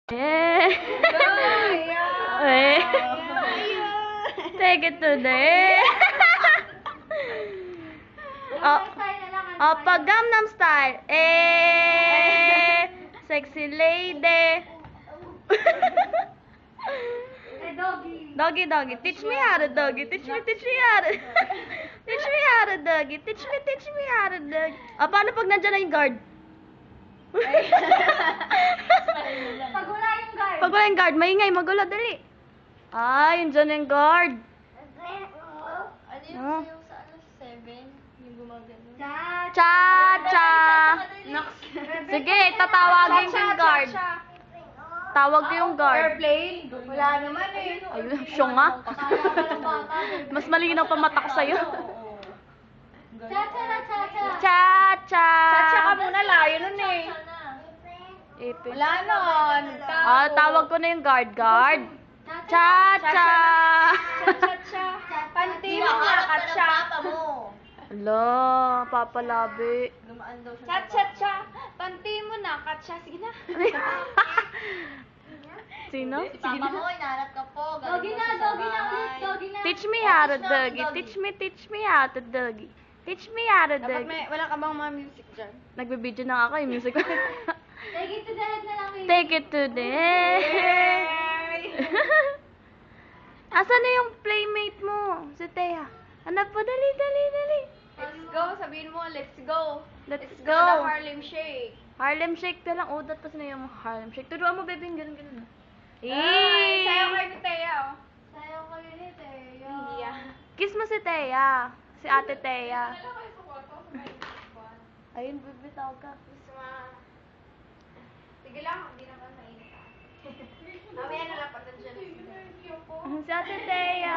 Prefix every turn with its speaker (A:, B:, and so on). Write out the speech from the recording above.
A: Eh. Eh. Take it today. Pag Gangnam Style. Eh. Sexy lady. Doggy, doggy. Teach me how to doggy. Teach me how to. Teach me how to doggy. Teach me how to doggy. Paano pag nandiyan na yung guard?
B: Pag wala yung guard.
A: Pag wala yung guard, maingay, magulo, dali. Yun dyan yung guard.
B: Ano yung sa 7? Yung gumagano?
A: Cha-cha! Sige, tatawagin ko yung guard. Tawag ko yung guard.
B: Airplane? Wala naman eh.
A: Ayun, siya nga. Mas malinaw pa mata ko sa'yo.
B: Cha-cha.
A: Cha-cha!
B: Cha-cha ka muna, layo nun eh.
A: Ipin.
B: Wala nun.
A: Tawag ko na yung guard. Guard. Cha-cha!
B: Cha-cha. Panty mo nga, katsa.
A: Ala, papalabi.
B: Cha-cha-cha. Panty mo na, katsa. Sige na.
A: Sino?
C: Papa mo, inahanap ka po.
B: Doggy na, doggy na ulit, doggy na.
A: Teach me how to doggy. Teach me how to doggy. Teach me how to
B: Dapat
A: doggy.
B: wala ka bang mga music dyan?
A: Nagbibideo na ako yung music ko.
B: Take it to the head na lang.
A: Take it to the head. Asan na yung playmate mo? Si Thea. Hanap po, dali.
B: Let's go, sabihin mo, let's go.
A: Let's
B: The
A: go.
B: Harlem Shake.
A: Harlem Shake ka lang. Udat pa na yung Harlem Shake. Turuan mo, baby. Ganun.
B: Sayaw kayo ni Thea, oh.
C: Sayaw kayo ni Teo.
B: Iya.
A: Kiss mo si Thea. Si Ate Thea. Ayun, baby, tawag ka.
B: Sige lang, hindi naman mainit. Mamaya na lang pag nandiyan.
A: Si Ate Thea.